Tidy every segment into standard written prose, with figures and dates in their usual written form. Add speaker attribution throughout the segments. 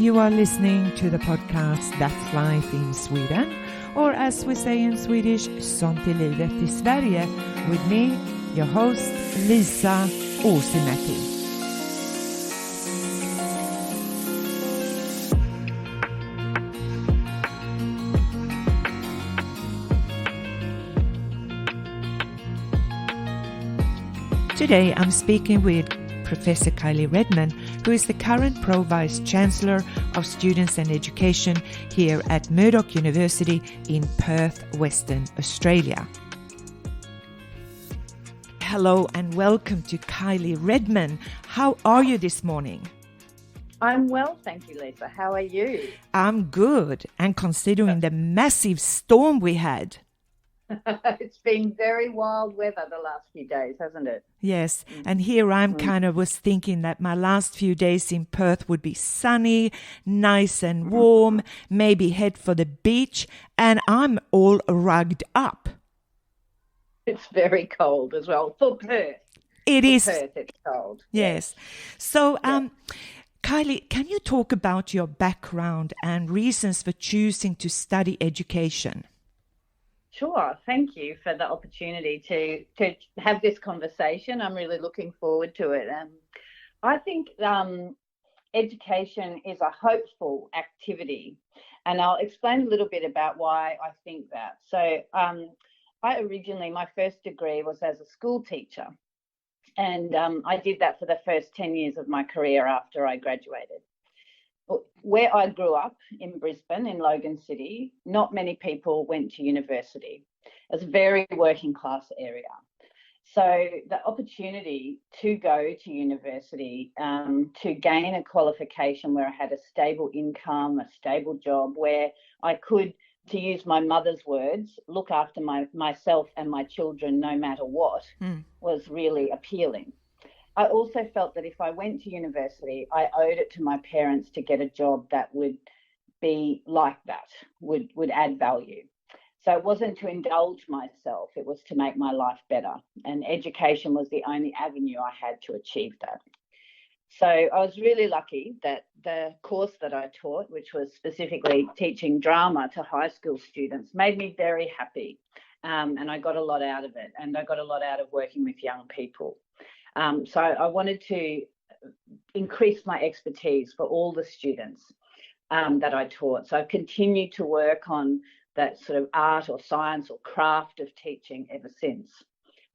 Speaker 1: You are listening to the podcast That's Life in Sweden, or as we say in Swedish, Sånt, livet i Sverige, with me, your host, Lisa Åsimäki. Today I'm speaking with Professor Kylie Readman, who is the current Pro-Vice Chancellor of Students and Education here at Murdoch University in Perth, Western Australia. Hello and welcome to Kylie Readman. How are you this morning?
Speaker 2: I'm well, thank you, Lisa. How are you?
Speaker 1: I'm good, and considering the massive storm we had.
Speaker 2: It's been very wild weather the last few days, hasn't it?
Speaker 1: Yes, and here I'm was thinking that my last few days in Perth would be sunny, nice and warm, maybe head for the beach, and I'm all rugged up.
Speaker 2: It's very cold as well for Perth.
Speaker 1: It is.
Speaker 2: Perth, it's cold.
Speaker 1: Yes. So, Kylie, can you talk about your background and reasons for choosing to study education?
Speaker 2: Sure. Thank you for the opportunity to have this conversation. I'm really looking forward to it. I think education is a hopeful activity, and I'll explain a little bit about why I think that. So my first degree was as a school teacher, and I did that for the first 10 years of my career after I graduated. Where I grew up in Brisbane, in Logan City, not many people went to university. It's a very working class area. So the opportunity to go to university, to gain a qualification where I had a stable income, a stable job, where I could, to use my mother's words, look after myself and my children no matter what, was really appealing. I also felt that if I went to university, I owed it to my parents to get a job that would be like that, would add value. So it wasn't to indulge myself, it was to make my life better. And education was the only avenue I had to achieve that. So I was really lucky that the course that I taught, which was specifically teaching drama to high school students, made me very happy. And I got a lot out of it. And I got a lot out of working with young people. So I wanted to increase my expertise for all the students that I taught. So I've continued to work on that sort of art or science or craft of teaching ever since.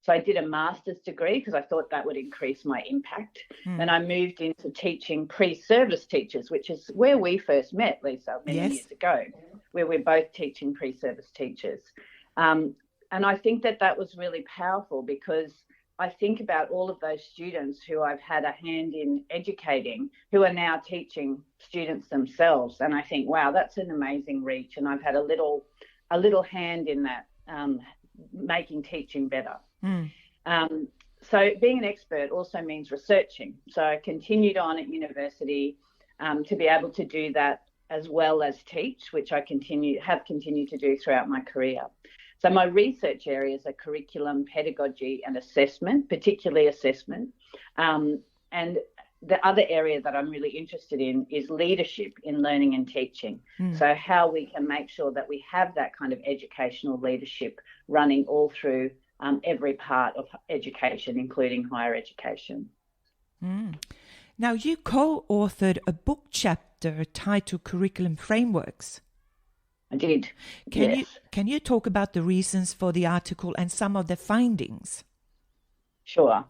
Speaker 2: So I did a master's degree because I thought that would increase my impact. Then I moved into teaching pre-service teachers, which is where we first met, Lisa, many years ago, where we're both teaching pre-service teachers. And I think that was really powerful because I think about all of those students who I've had a hand in educating who are now teaching students themselves. And I think, wow, that's an amazing reach. And I've had a little hand in that, making teaching better. So being an expert also means researching. So I continued on at university to be able to do that as well as teach, which I have continued to do throughout my career. So my research areas are curriculum, pedagogy and assessment, particularly assessment. And the other area that I'm really interested in is leadership in learning and teaching. So how we can make sure that we have that kind of educational leadership running all through every part of education, including higher education.
Speaker 1: Now, you co-authored a book chapter titled Curriculum Frameworks.
Speaker 2: I did.
Speaker 1: Can you talk about the reasons for the article and some of the findings?
Speaker 2: Sure.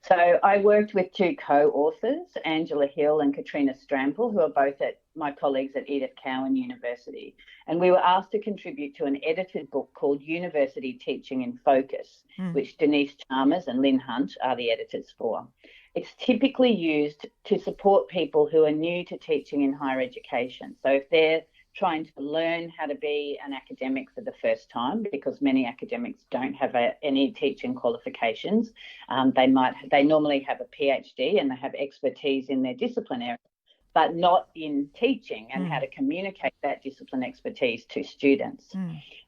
Speaker 2: So I worked with two co-authors, Angela Hill and Katrina Strampel, who are both my colleagues at Edith Cowan University. And we were asked to contribute to an edited book called University Teaching in Focus, which Denise Chalmers and Lynn Hunt are the editors for. It's typically used to support people who are new to teaching in higher education. So if they're trying to learn how to be an academic for the first time, because many academics don't have any teaching qualifications. They normally have a PhD and they have expertise in their discipline area, but not in teaching and how to communicate that discipline expertise to students.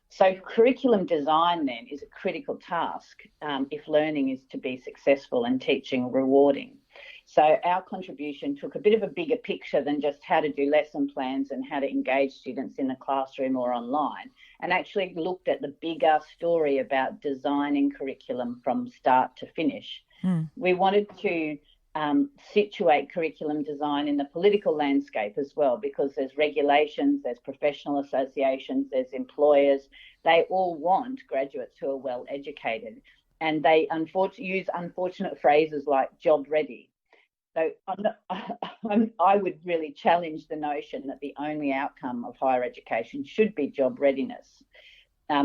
Speaker 2: So curriculum design then is a critical task if learning is to be successful and teaching rewarding. So our contribution took a bit of a bigger picture than just how to do lesson plans and how to engage students in the classroom or online, and actually looked at the bigger story about designing curriculum from start to finish. We wanted to situate curriculum design in the political landscape as well, because there's regulations, there's professional associations, there's employers. They all want graduates who are well educated, and they use unfortunate phrases like job ready. So I would really challenge the notion that the only outcome of higher education should be job readiness,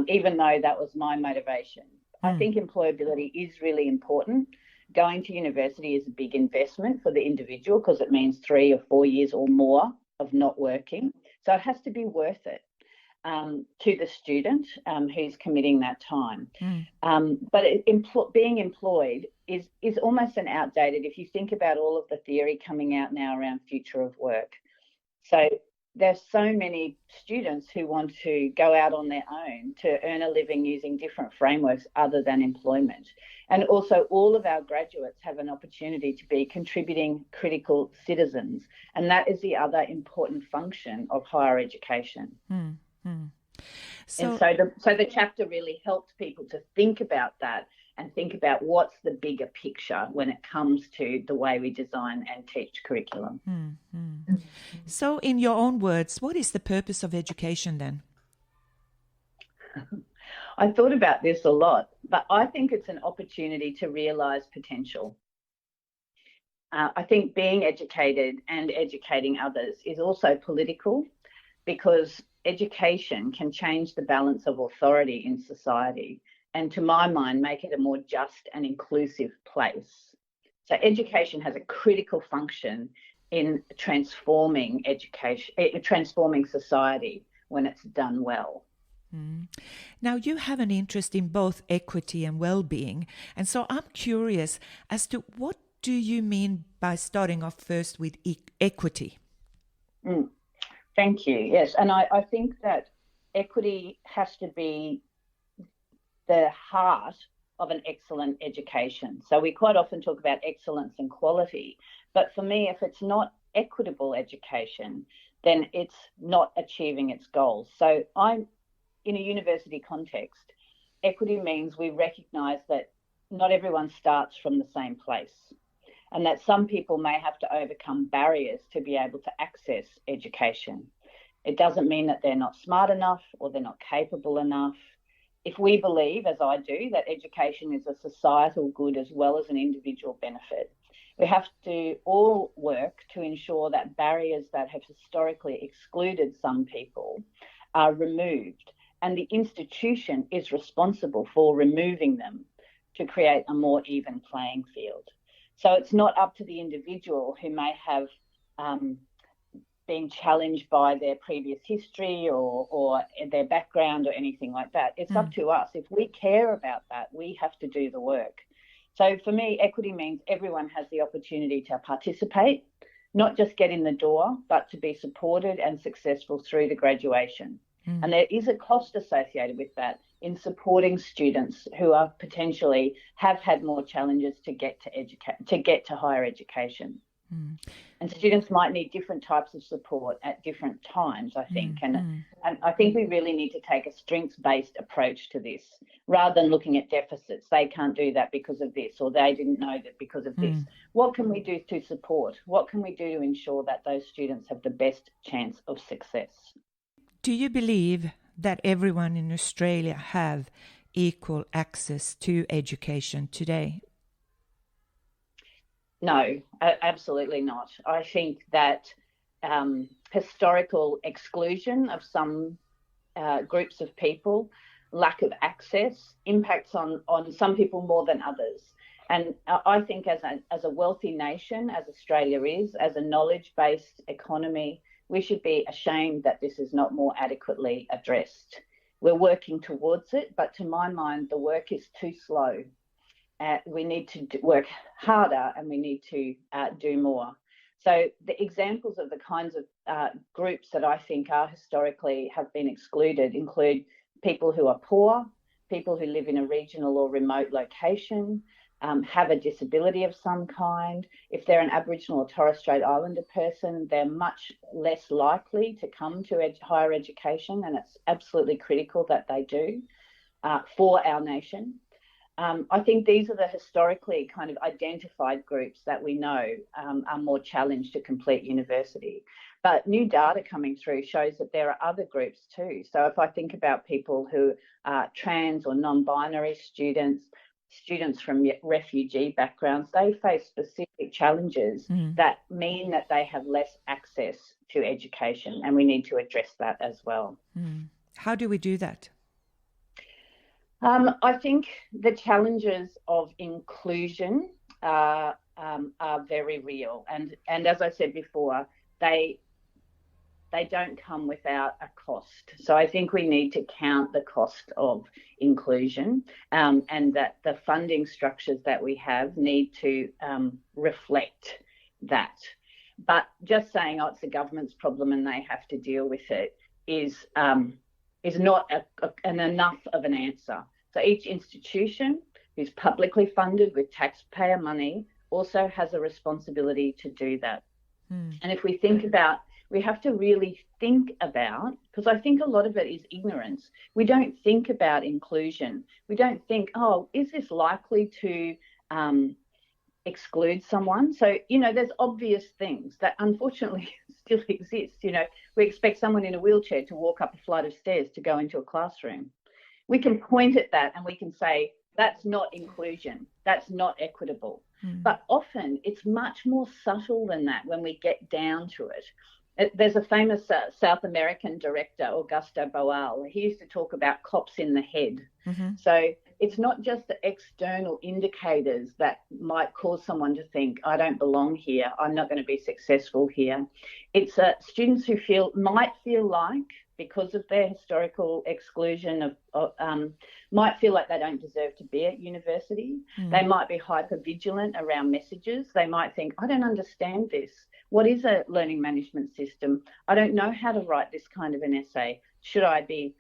Speaker 2: even though that was my motivation. I think employability is really important. Going to university is a big investment for the individual because it means 3 or 4 years or more of not working. So it has to be worth it to the student who's committing that time. But being employed is almost an outdated, if you think about all of the theory coming out now around future of work. So there's so many students who want to go out on their own to earn a living using different frameworks other than employment. And also all of our graduates have an opportunity to be contributing critical citizens. And that is the other important function of higher education. So the chapter really helped people to think about that and think about what's the bigger picture when it comes to the way we design and teach curriculum.
Speaker 1: So in your own words, what is the purpose of education then?
Speaker 2: I thought about this a lot, but I think it's an opportunity to realise potential. I think being educated and educating others is also political, because education can change the balance of authority in society and, to my mind, make it a more just and inclusive place. So education has a critical function in transforming society when it's done well.
Speaker 1: Now, you have an interest in both equity and well-being, and so I'm curious as to what do you mean by starting off first with equity?
Speaker 2: Thank you. Yes, and I think that equity has to be the heart of an excellent education. So we quite often talk about excellence and quality, but for me, if it's not equitable education, then it's not achieving its goals. So in a university context, equity means we recognise that not everyone starts from the same place, and that some people may have to overcome barriers to be able to access education. It doesn't mean that they're not smart enough or they're not capable enough. If we believe, as I do, that education is a societal good as well as an individual benefit, we have to all work to ensure that barriers that have historically excluded some people are removed, and the institution is responsible for removing them to create a more even playing field. So it's not up to the individual who may have been challenged by their previous history or their background or anything like that. It's up to us. If we care about that, we have to do the work. So for me, equity means everyone has the opportunity to participate, not just get in the door, but to be supported and successful through to graduation. And there is a cost associated with that in supporting students who are potentially have had more challenges to get to higher education. And students might need different types of support at different times, I think. And I think we really need to take a strengths-based approach to this rather than looking at deficits. They can't do that because of this, or they didn't know that because of this. What can we do to support? What can we do to ensure that those students have the best chance of success?
Speaker 1: Do you believe that everyone in Australia have equal access to education today?
Speaker 2: No, absolutely not. I think that historical exclusion of some groups of people, lack of access, impacts on some people more than others. And I think as a wealthy nation, as Australia is, as a knowledge-based economy, we should be ashamed that this is not more adequately addressed. We're working towards it, but to my mind, the work is too slow. We need to work harder and we need to do more. So the examples of the kinds of groups that I think are historically have been excluded include people who are poor, people who live in a regional or remote location, have a disability of some kind. If they're an Aboriginal or Torres Strait Islander person, they're much less likely to come to higher education, and it's absolutely critical that they do for our nation. I think these are the historically kind of identified groups that we know are more challenged to complete university. But new data coming through shows that there are other groups too. So if I think about people who are trans or non-binary students, students from refugee backgrounds, they face specific challenges that mean that they have less access to education, and we need to address that as well.
Speaker 1: How do we do that?
Speaker 2: I think the challenges of inclusion are very real, and as I said before, they don't come without a cost. So I think we need to count the cost of inclusion, and that the funding structures that we have need to reflect that. But just saying, oh, it's the government's problem and they have to deal with it is not an enough of an answer. So each institution who's publicly funded with taxpayer money also has a responsibility to do that. And if we think about, we have to really think about, because I think a lot of it is ignorance. We don't think about inclusion. We don't think, oh, is this likely to exclude someone? So, there's obvious things that unfortunately still exist. We expect someone in a wheelchair to walk up a flight of stairs to go into a classroom. We can point at that and we can say, that's not inclusion, that's not equitable. But often it's much more subtle than that when we get down to it. There's a famous South American director, Augusto Boal. He used to talk about cops in the head. So it's not just the external indicators that might cause someone to think, I don't belong here, I'm not going to be successful here. It's students who might feel like, because of their historical exclusion might feel like they don't deserve to be at university. They might be hyper-vigilant around messages. They might think, I don't understand this. What is a learning management system? I don't know how to write this kind of an essay. Should I be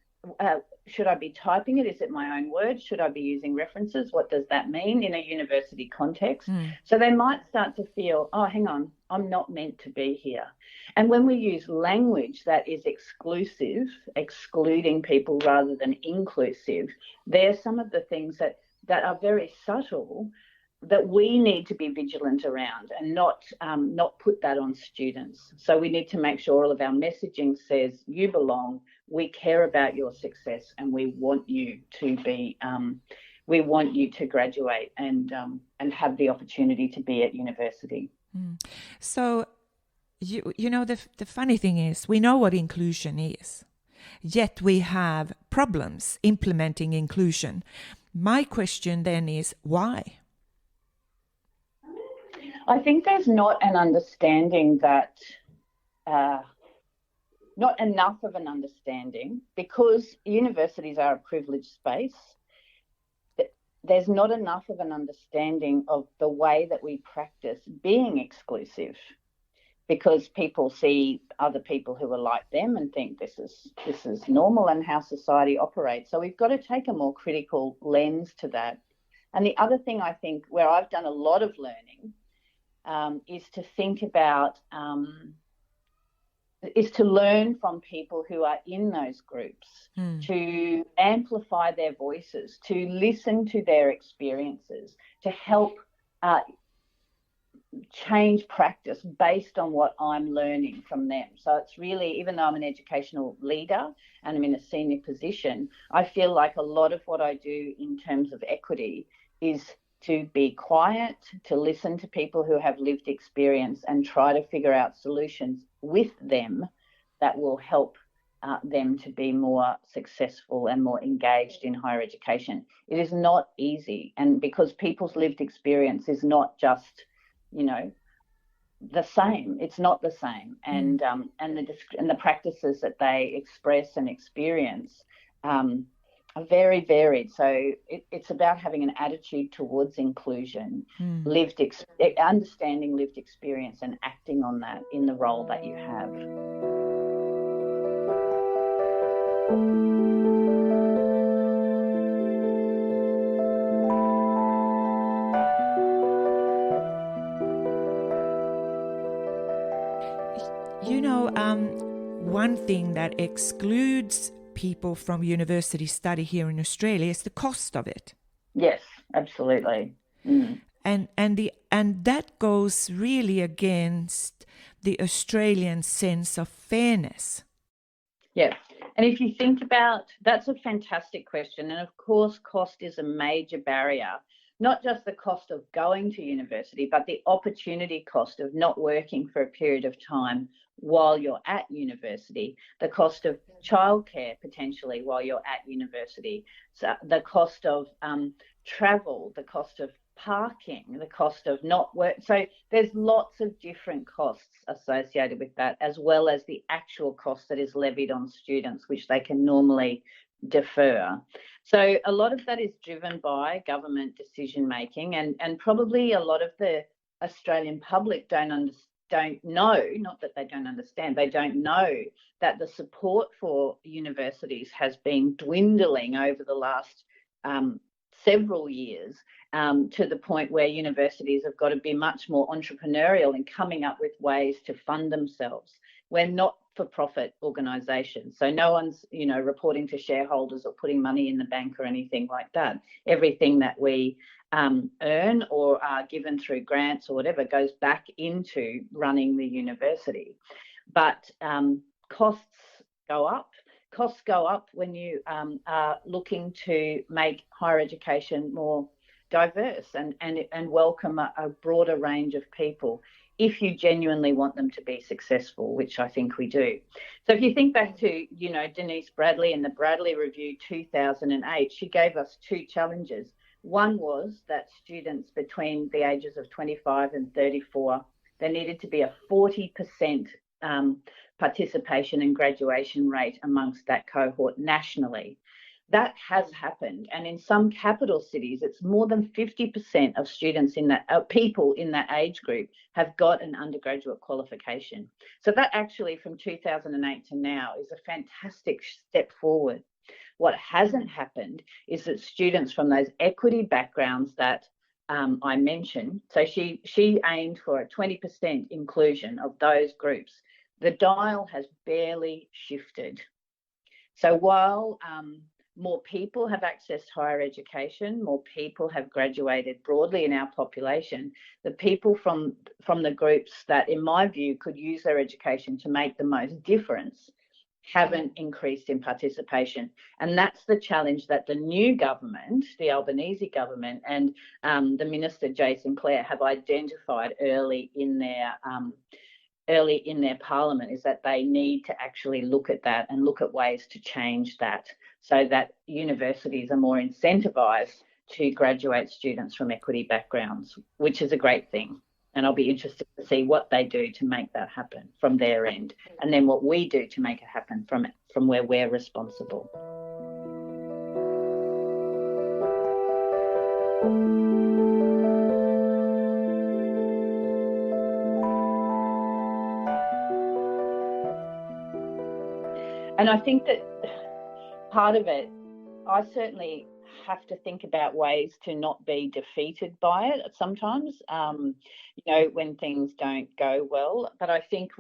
Speaker 2: typing it? Is it my own words? Should I be using references? What does that mean in a university context? So they might start to feel, oh, hang on, I'm not meant to be here. And when we use language that is exclusive, excluding people rather than inclusive, there's some of the things that are very subtle that we need to be vigilant around and not put that on students. So we need to make sure all of our messaging says you belong, we care about your success, and we want you to be, we want you to graduate and have the opportunity to be at university.
Speaker 1: So, the funny thing is, we know what inclusion is, yet we have problems implementing inclusion. My question then is, why?
Speaker 2: I think there's not an understanding that, not enough of an understanding, because universities are a privileged space. There's not enough of an understanding of the way that we practice being exclusive, because people see other people who are like them and think this is normal and how society operates. So we've got to take a more critical lens to that. And the other thing I think where I've done a lot of learning is to think about, is to learn from people who are in those groups, to amplify their voices, to listen to their experiences, to help change practice based on what I'm learning from them. So it's really, even though I'm an educational leader and I'm in a senior position, I feel like a lot of what I do in terms of equity is to be quiet, to listen to people who have lived experience and try to figure out solutions with them that will help them to be more successful and more engaged in higher education. It is not easy, and because people's lived experience is not just, the same. It's not the same, and the practices that they express and experience are very varied. So it's about having an attitude towards inclusion, understanding lived experience, and acting on that in the role that you have.
Speaker 1: One thing that excludes people from university study here in Australia is the cost of it.
Speaker 2: Yes, absolutely. Mm.
Speaker 1: And that goes really against the Australian sense of fairness.
Speaker 2: Yeah. And if you think about, that's a fantastic question. And of course, cost is a major barrier, not just the cost of going to university, but the opportunity cost of not working for a period of time while you're at university, the cost of childcare potentially while you're at university, so the cost of travel, the cost of parking, the cost of not work. So there's lots of different costs associated with that, as well as the actual cost that is levied on students, which they can normally defer. So a lot of that is driven by government decision making, and probably a lot of the Australian public don't know, not that they don't understand, they don't know that the support for universities has been dwindling over the last several years, to the point where universities have got to be much more entrepreneurial in coming up with ways to fund themselves. We're not for-profit organisations, so no one's, reporting to shareholders or putting money in the bank or anything like that. Everything that we earn or are given through grants or whatever goes back into running the university. But costs go up. Costs go up when you are looking to make higher education more diverse and welcome a broader range of people, if you genuinely want them to be successful, which I think we do. So if you think back to, Denise Bradley in the Bradley Review 2008, she gave us two challenges. One was that students between the ages of 25 and 34, there needed to be a 40% participation and graduation rate amongst that cohort nationally. That has happened, and in some capital cities, it's more than 50% of students in that people in that age group have got an undergraduate qualification. So that actually, from 2008 to now, is a fantastic step forward. What hasn't happened is that students from those equity backgrounds that I mentioned, so she aimed for a 20% inclusion of those groups. The dial has barely shifted. So while more people have accessed higher education, more people have graduated broadly in our population, the people from the groups that, in my view, could use their education to make the most difference haven't increased in participation. And that's the challenge that the new government, the Albanese government, and the Minister, Jason Clare, have identified early in their parliament, is that they need to actually look at that and look at ways to change that so that universities are more incentivised to graduate students from equity backgrounds, which is a great thing. And I'll be interested to see what they do to make that happen from their end, and then what we do to make it happen from where we're responsible. And I think that part of it, I certainly have to think about ways to not be defeated by it sometimes, when things don't go well. But I think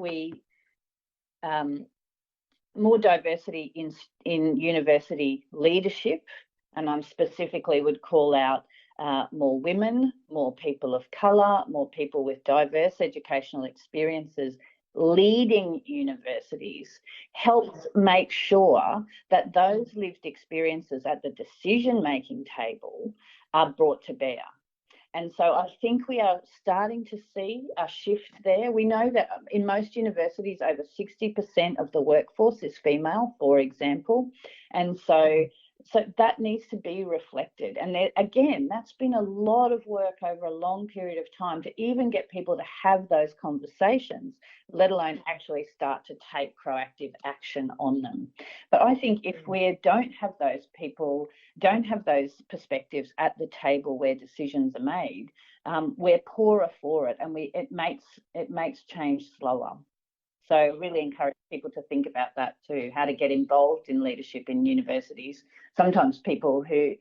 Speaker 2: more diversity in university leadership, and I specifically would call out more women, more people of colour, more people with diverse educational experiences leading universities, helps make sure that those lived experiences at the decision-making table are brought to bear. And so I think we are starting to see a shift there. We know that in most universities, over 60% of the workforce is female, for example. And so that needs to be reflected. And again, that's been a lot of work over a long period of time to even get people to have those conversations, let alone actually start to take proactive action on them. But I think if we don't have those people, don't have those perspectives at the table where decisions are made, we're poorer for it, and it makes change slower. So really encourage people to think about that too, how to get involved in leadership in universities. Sometimes people who,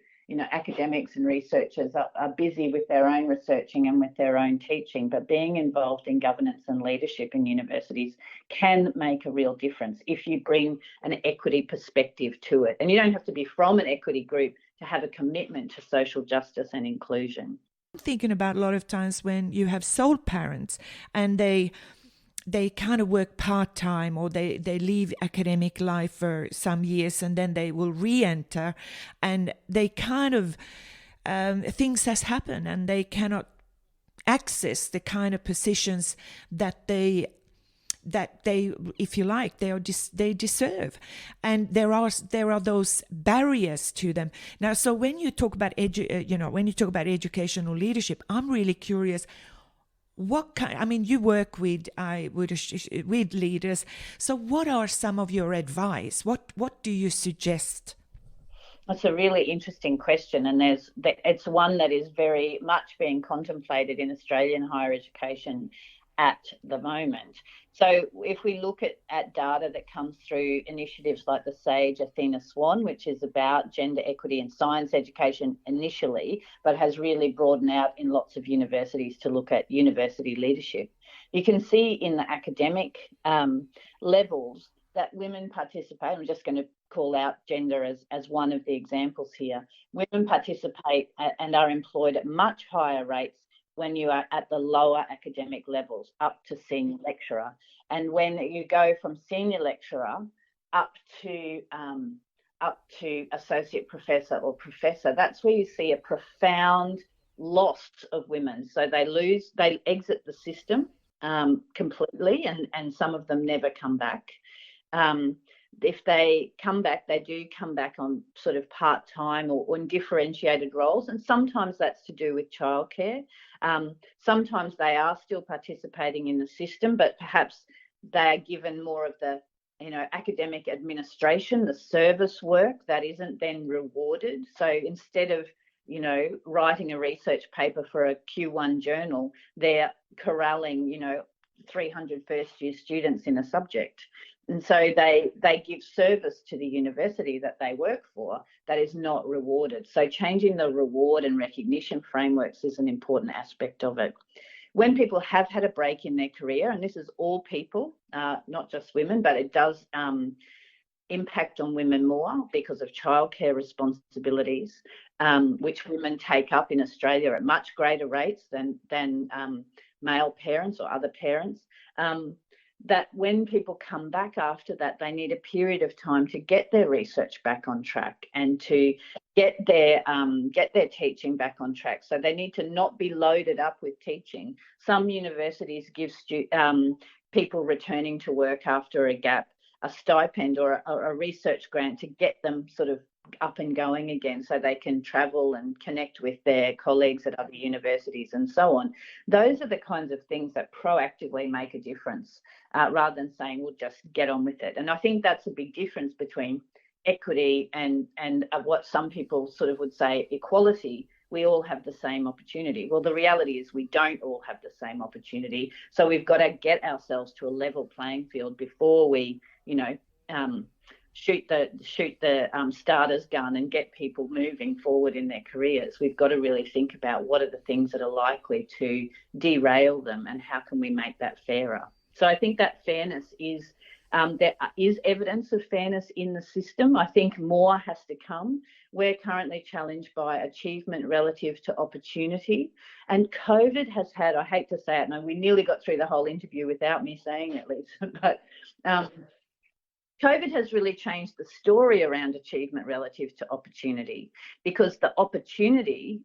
Speaker 2: academics and researchers are busy with their own researching and with their own teaching, but being involved in governance and leadership in universities can make a real difference if you bring an equity perspective to it. And you don't have to be from an equity group to have a commitment to social justice and inclusion.
Speaker 1: I'm thinking about a lot of times when you have sole parents and they kind of work part-time, or they leave academic life for some years and then they will re-enter, and they kind of things has happened and they cannot access the kind of positions that they if you like they deserve, and there are those barriers to them now. So when you talk about educational leadership, I'm really curious. You work with leaders. So what are some of your advice? What do you suggest?
Speaker 2: That's a really interesting question, and it's one that is very much being contemplated in Australian higher education at the moment. So if we look at data that comes through initiatives like the SAGE Athena Swan, which is about gender equity in science education initially, but has really broadened out in lots of universities to look at university leadership, you can see in the academic levels that women participate. I'm just going to call out gender as one of the examples here. Women participate and are employed at much higher rates when you are at the lower academic levels, up to senior lecturer. And when you go from senior lecturer up to associate professor or professor, that's where you see a profound loss of women. So they exit the system completely, and some of them never come back. If they come back, they do come back on sort of part-time or in differentiated roles, and sometimes that's to do with childcare. Sometimes they are still participating in the system, but perhaps they are given more of the academic administration, the service work that isn't then rewarded. So instead of writing a research paper for a Q1 journal, they're corralling 300 first-year students in a subject. And so they give service to the university that they work for that is not rewarded. So changing the reward and recognition frameworks is an important aspect of it. When people have had a break in their career, and this is all people, not just women, but it does impact on women more because of childcare responsibilities, which women take up in Australia at much greater rates than male parents or other parents. That when people come back after that, they need a period of time to get their research back on track and to get their teaching back on track. So they need to not be loaded up with teaching. Some universities give people returning to work after a gap a stipend or a research grant to get them sort of up and going again, so they can travel and connect with their colleagues at other universities and so on. Those are the kinds of things that proactively make a difference, rather than saying, well, just get on with it. And I think that's a big difference between equity and what some people sort of would say equality. We all have the same opportunity. Well, the reality is we don't all have the same opportunity. So we've got to get ourselves to a level playing field before we, shoot the starter's gun and get people moving forward in their careers. We've got to really think about what are the things that are likely to derail them and how can we make that fairer. So I think that fairness is, there is evidence of fairness in the system. I think more has to come. We're currently challenged by achievement relative to opportunity. And COVID has had, I hate to say it, and we nearly got through the whole interview without me saying it, Lisa, but COVID has really changed the story around achievement relative to opportunity, because the opportunity,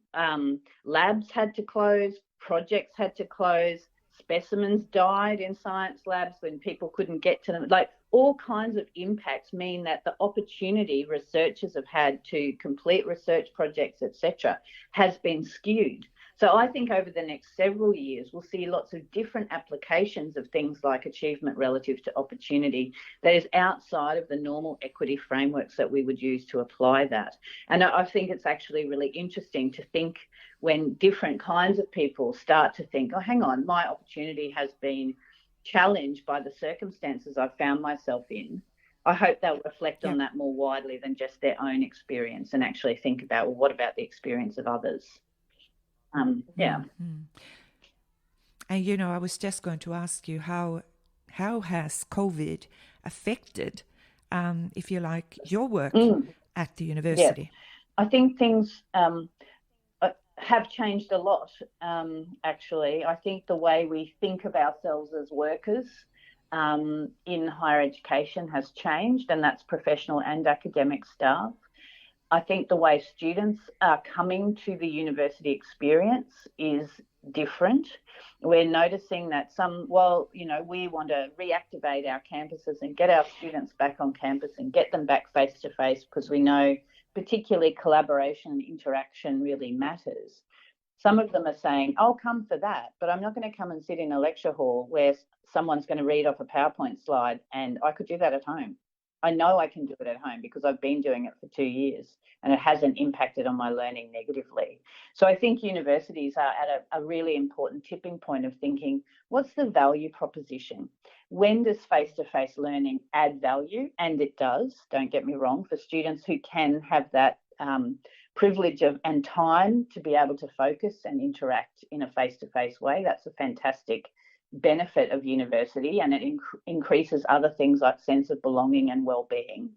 Speaker 2: labs had to close, projects had to close, specimens died in science labs when people couldn't get to them. Like, all kinds of impacts mean that the opportunity researchers have had to complete research projects, etc., has been skewed. So I think over the next several years, we'll see lots of different applications of things like achievement relative to opportunity that is outside of the normal equity frameworks that we would use to apply that. And I think it's actually really interesting to think when different kinds of people start to think, oh, hang on, my opportunity has been challenged by the circumstances I've found myself in. I hope they'll reflect on that more widely than just their own experience and actually think about, well, what about the experience of others?
Speaker 1: Mm-hmm. And you know, I was just going to ask you how has COVID affected, if you like, your work at the university?
Speaker 2: I think things have changed a lot, actually. I think the way we think of ourselves as workers in higher education has changed, and that's professional and academic staff. I think the way students are coming to the university experience is different. We're noticing that we want to reactivate our campuses and get our students back on campus and get them back face to face, because we know particularly collaboration and interaction really matters. Some of them are saying, I'll come for that, but I'm not going to come and sit in a lecture hall where someone's going to read off a PowerPoint slide, and I could do that at home. I know I can do it at home because I've been doing it for 2 years and it hasn't impacted on my learning negatively. So I think universities are at a really important tipping point of thinking, what's the value proposition? When does face-to-face learning add value? And it does, don't get me wrong, for students who can have that privilege and time to be able to focus and interact in a face-to-face way. That's a fantastic benefit of university, and it increases other things like sense of belonging and well-being.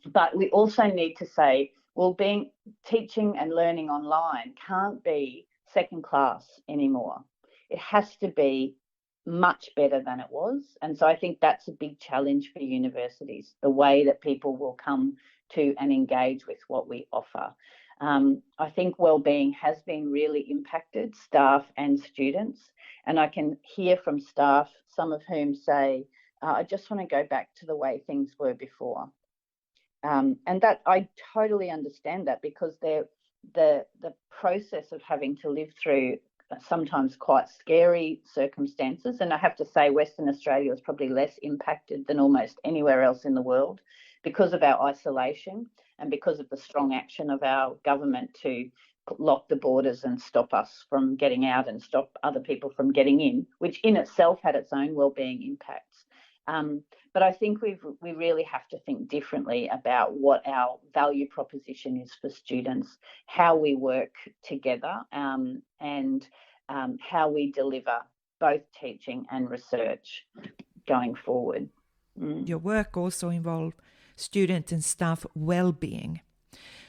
Speaker 2: But we also need to say, well, teaching and learning online can't be second class anymore. It has to be much better than it was. And so I think that's a big challenge for universities, the way that people will come to and engage with what we offer. I think wellbeing has been really impacted, staff and students. And I can hear from staff, some of whom say, I just want to go back to the way things were before. And that I totally understand that, because the process of having to live through sometimes quite scary circumstances, and I have to say Western Australia is probably less impacted than almost anywhere else in the world because of our isolation and because of the strong action of our government to lock the borders and stop us from getting out and stop other people from getting in, which in itself had its own wellbeing impacts. But I think we really have to think differently about what our value proposition is for students, how we work together, and how we deliver both teaching and research going forward.
Speaker 1: Your work also involves student and staff well-being.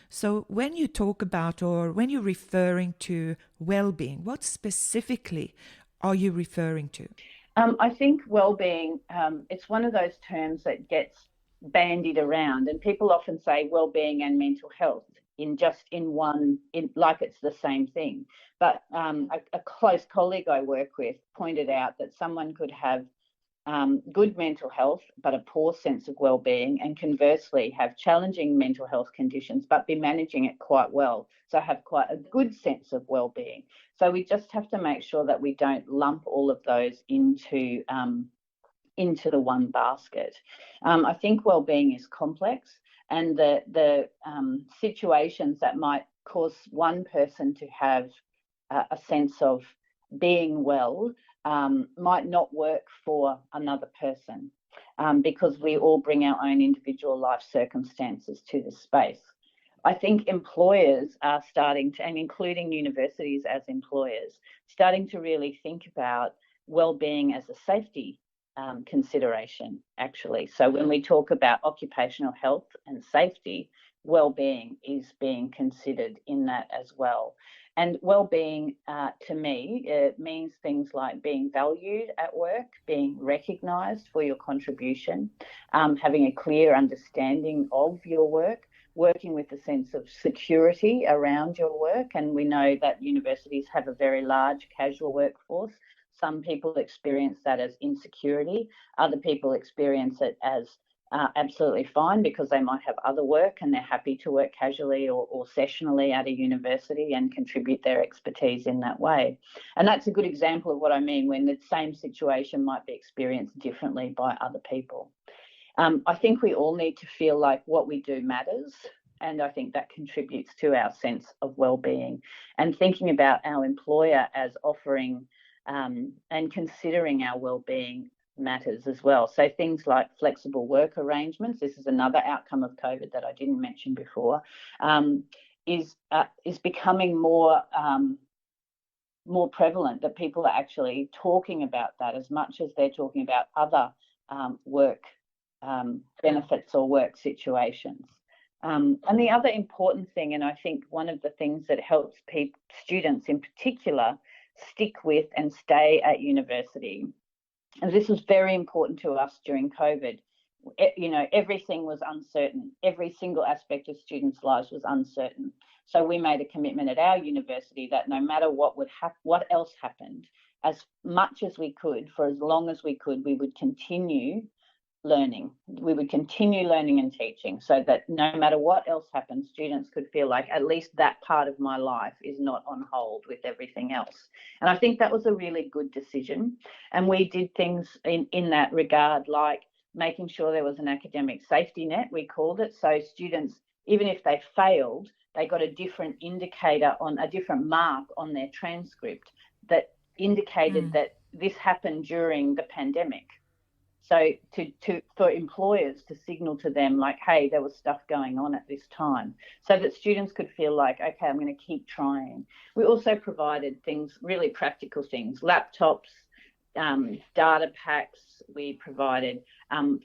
Speaker 1: So when you talk about, or when you're referring to well-being, what specifically are you referring to?
Speaker 2: I think well-being, it's one of those terms that gets bandied around, and people often say well-being and mental health like it's the same thing. But a close colleague I work with pointed out that someone could have good mental health but a poor sense of well-being, and conversely have challenging mental health conditions but be managing it quite well, so have quite a good sense of well-being. So we just have to make sure that we don't lump all of those into the one basket. I think well-being is complex, and the situations that might cause one person to have a sense of being well might not work for another person, because we all bring our own individual life circumstances to this space. I think employers are starting to, and including universities as employers, starting to really think about well-being as a safety consideration, actually. So when we talk about occupational health and safety, well-being is being considered in that as well. And well-being, to me, it means things like being valued at work, being recognised for your contribution, having a clear understanding of your work, working with a sense of security around your work. And we know that universities have a very large casual workforce. Some people experience that as insecurity. Other people experience it as absolutely fine, because they might have other work and they're happy to work casually or sessionally at a university and contribute their expertise in that way. And that's a good example of what I mean when the same situation might be experienced differently by other people. I think we all need to feel like what we do matters, and I think that contributes to our sense of well-being. And thinking about our employer as offering and considering our well-being matters as well. So things like flexible work arrangements, this is another outcome of COVID that I didn't mention before, is becoming more prevalent, that people are actually talking about that as much as they're talking about other work benefits or work situations. And the other important thing, and I think one of the things that helps students in particular stick with and stay at university, and this was very important to us during COVID, everything was uncertain. Every single aspect of students' lives was uncertain. So we made a commitment at our university that no matter what else happened, as much as we could, for as long as we could, we would continue learning. We would continue learning and teaching, so that no matter what else happened, students could feel like at least that part of my life is not on hold with everything else. And I think that was a really good decision. And we did things in that regard, like making sure there was an academic safety net, we called it. So students, even if they failed, they got a different indicator, on a different mark on their transcript that indicated that this happened during the pandemic. So for employers to signal to them like, hey, there was stuff going on at this time, so that students could feel like, okay, I'm going to keep trying. We also provided things, really practical things, laptops, data packs. We provided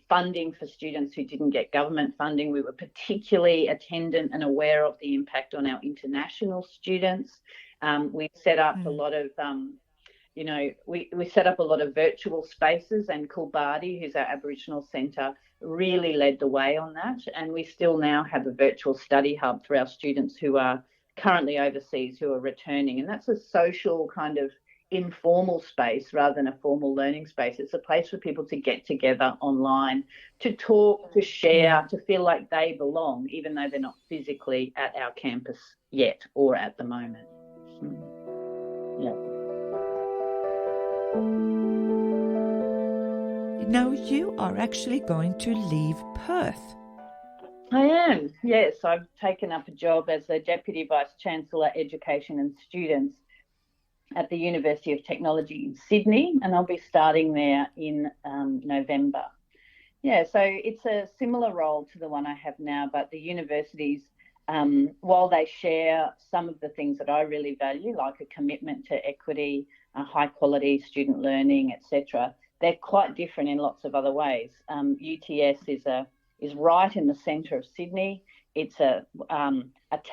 Speaker 2: funding for students who didn't get government funding. We were particularly attendant and aware of the impact on our international students. We set up a lot of we set up a lot of virtual spaces, and Kulbadi, who's our Aboriginal centre, really led the way on that. And we still now have a virtual study hub for our students who are currently overseas, who are returning. And that's a social kind of informal space rather than a formal learning space. It's a place for people to get together online, to talk, to share, to feel like they belong, even though they're not physically at our campus yet or at the moment. Yeah.
Speaker 1: Now you are actually going to leave Perth.
Speaker 2: I am, yes. I've taken up a job as the Deputy Vice Chancellor, Education and Students at the University of Technology in Sydney, and I'll be starting there in November. Yeah, so it's a similar role to the one I have now, but the universities, while they share some of the things that I really value, like a commitment to equity, high quality student learning, etc., they're quite different in lots of other ways. UTS is right in the centre of Sydney. It's a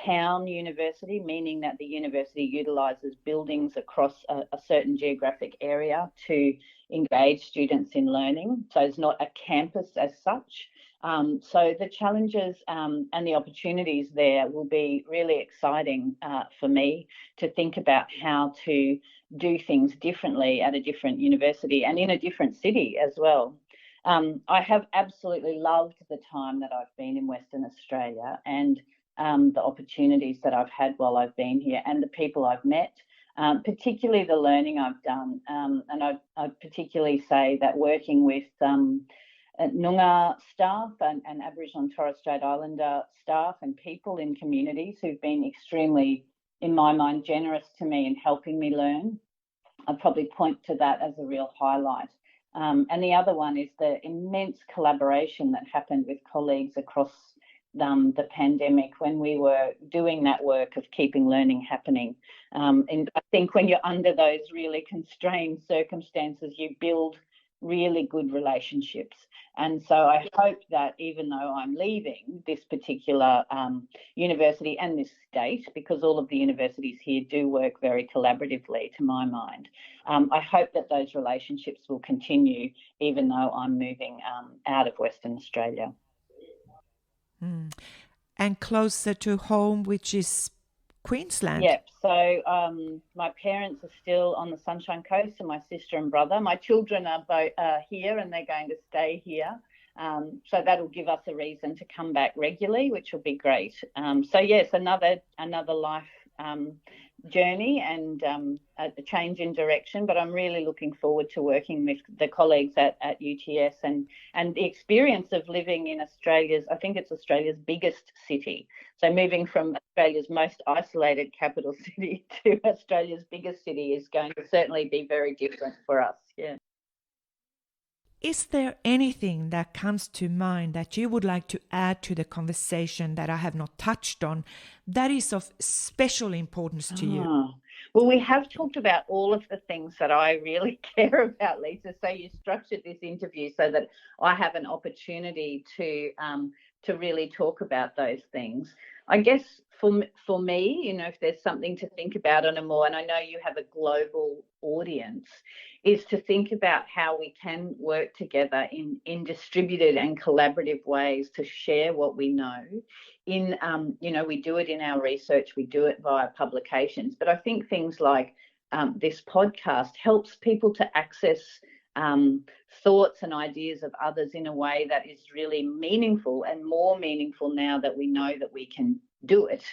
Speaker 2: town university, meaning that the university utilises buildings across a certain geographic area to engage students in learning. So it's not a campus as such. So the challenges and the opportunities there will be really exciting for me to think about how to do things differently at a different university and in a different city as well. I have absolutely loved the time that I've been in Western Australia and the opportunities that I've had while I've been here and the people I've met, particularly the learning I've done. And I particularly say that working with Noongar staff and Aboriginal and Torres Strait Islander staff and people in communities who've been extremely, in my mind, generous to me in helping me learn. I'd probably point to that as a real highlight. And the other one is the immense collaboration that happened with colleagues across the pandemic when we were doing that work of keeping learning happening. And I think when you're under those really constrained circumstances, you build really good relationships. And so I hope that even though I'm leaving this particular university and this state, because all of the universities here do work very collaboratively, to my mind, I hope that those relationships will continue even though I'm moving out of Western Australia.
Speaker 1: And closer to home, which is Queensland.
Speaker 2: Yep. So my parents are still on the Sunshine Coast, and my sister and brother. My children are both here, and they're going to stay here. So that'll give us a reason to come back regularly, which will be great. So yes, another life journey and a change in direction. But I'm really looking forward to working with the colleagues at UTS and the experience of living in I think it's Australia's biggest city. So moving from Australia's most isolated capital city to Australia's biggest city is going to certainly be very different for us. Yeah.
Speaker 1: Is there anything that comes to mind that you would like to add to the conversation that I have not touched on that is of special importance to you?
Speaker 2: Well, we have talked about all of the things that I really care about, Lisa. So you structured this interview so that I have an opportunity to really talk about those things. I guess for me, if there's something to think about on a more, and I know you have a global audience, is to think about how we can work together in distributed and collaborative ways to share what we know. We do it in our research, we do it via publications, but I think things like this podcast helps people to access thoughts and ideas of others in a way that is really meaningful, and more meaningful now that we know that we can do it.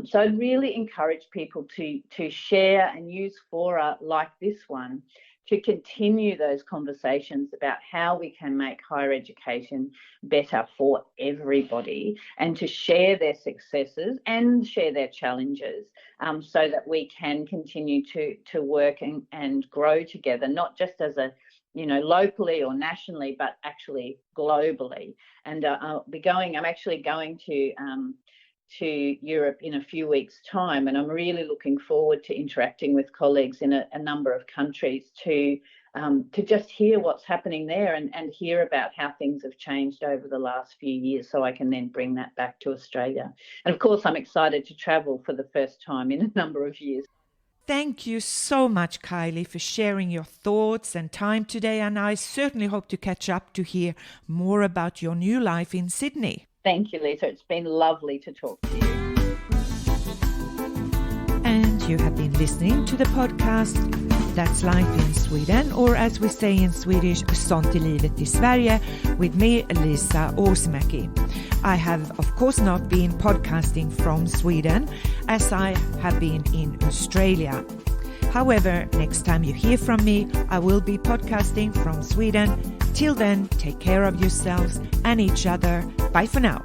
Speaker 2: So I'd really encourage people to share and use fora like this one to continue those conversations about how we can make higher education better for everybody, and to share their successes and share their challenges, so that we can continue to work and grow together, not just as a locally or nationally, but actually globally. And I'm actually going to Europe in a few weeks' time, and I'm really looking forward to interacting with colleagues in a number of countries to just hear what's happening there and hear about how things have changed over the last few years, so I can then bring that back to Australia. And of course, I'm excited to travel for the first time in a number of years.
Speaker 1: Thank you so much, Kylie, for sharing your thoughts and time today, and I certainly hope to catch up to hear more about your new life in Sydney.
Speaker 2: Thank you, Lisa. It's been lovely to talk to you.
Speaker 1: And you have been listening to the podcast That's Life in Sweden, or as we say in Swedish, Sånt, livet i Sverige, with me, Lisa Åsmäki. I have, of course, not been podcasting from Sweden, as I have been in Australia. However, next time you hear from me, I will be podcasting from Sweden. Till then, take care of yourselves and each other. Bye for now.